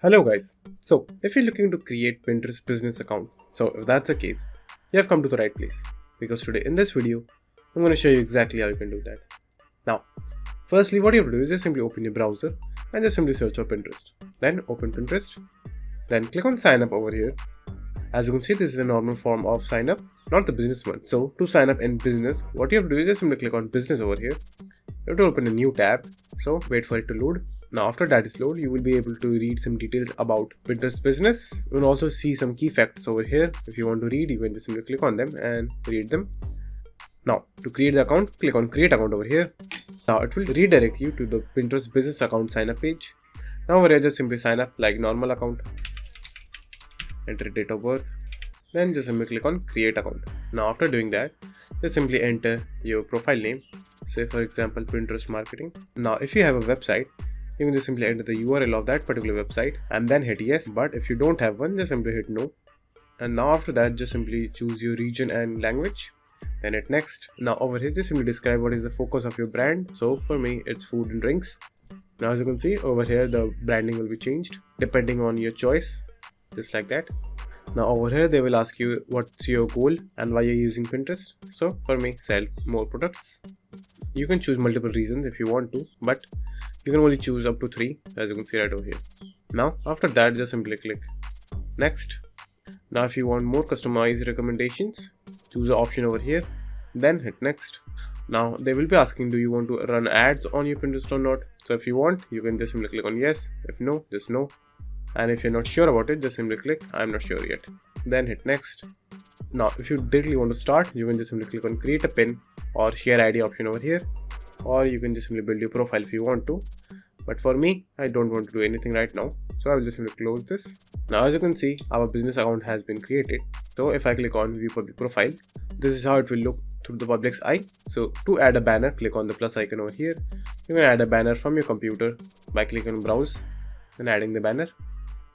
Hello guys. So if you're looking to create Pinterest business account, so if that's the case, you have come to the right place, because today in this video, I'm going to show you exactly how you can do that. Now, firstly, what you have to do is just simply open your browser and just simply search for Pinterest. Then open Pinterest, then click on sign up over here. As you can see, this is the normal form of sign up, not the business one. So to sign up in business, what you have to do is just simply click on business over here. You have to open a new tab, so wait for it to load. Now after that is loaded, you will be able to read some details about Pinterest business. You will also see some key facts over here. If you want to read, you can just simply click on them and read them. Now to create the account, click on create account over here. Now it will redirect you to the Pinterest business account sign up page. Now over here, just simply sign up like normal account. Enter date of birth. Then just simply click on create account. Now after doing that, just simply enter your profile name. Say for example Pinterest marketing. Now if you have a website, you can just simply enter the URL of that particular website and then hit yes. But if you don't have one, just simply hit no. And now after that, just simply choose your region and language. Then hit next. Now over here, just simply describe what is the focus of your brand. So for me, it's food and drinks. Now as you can see over here, the branding will be changed depending on your choice, just like that. Now over here, they will ask you what's your goal and why you're using Pinterest. So for me, sell more products. You can choose multiple reasons if you want to, but you can only choose up to 3, as you can see right over here. Now after that, just simply click next. Now if you want more customized recommendations, choose the option over here, then hit next. Now they will be asking, do you want to run ads on your Pinterest or not? So if you want, you can just simply click on yes. If no, just no. And if you're not sure about it, just simply click I'm not sure yet, then hit next. Now if you directly want to start, you can just simply click on create a pin or share ID option over here, or you can just simply build your profile if you want to. But for me, I don't want to do anything right now, so I will just simply close this. Now as you can see, our business account has been created. So if I click on view public profile, this is how it will look through the public's eye. So to add a banner, click on the plus icon over here. You can add a banner from your computer by clicking on browse and adding the banner.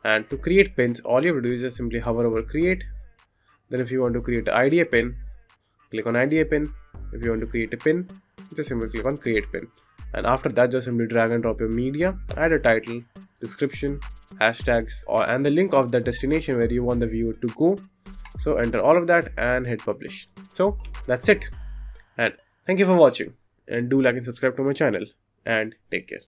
And to create pins, all you have to do is just simply hover over create. Then if you want to create an idea pin, click on idea pin. If you want to create a pin, just simply click on create pin. And after that, just simply drag and drop your media, add a title, description, hashtags, and the link of the destination where you want the viewer to go. So enter all of that and hit publish. So that's it. And thank you for watching, and do like and subscribe to my channel, and take care.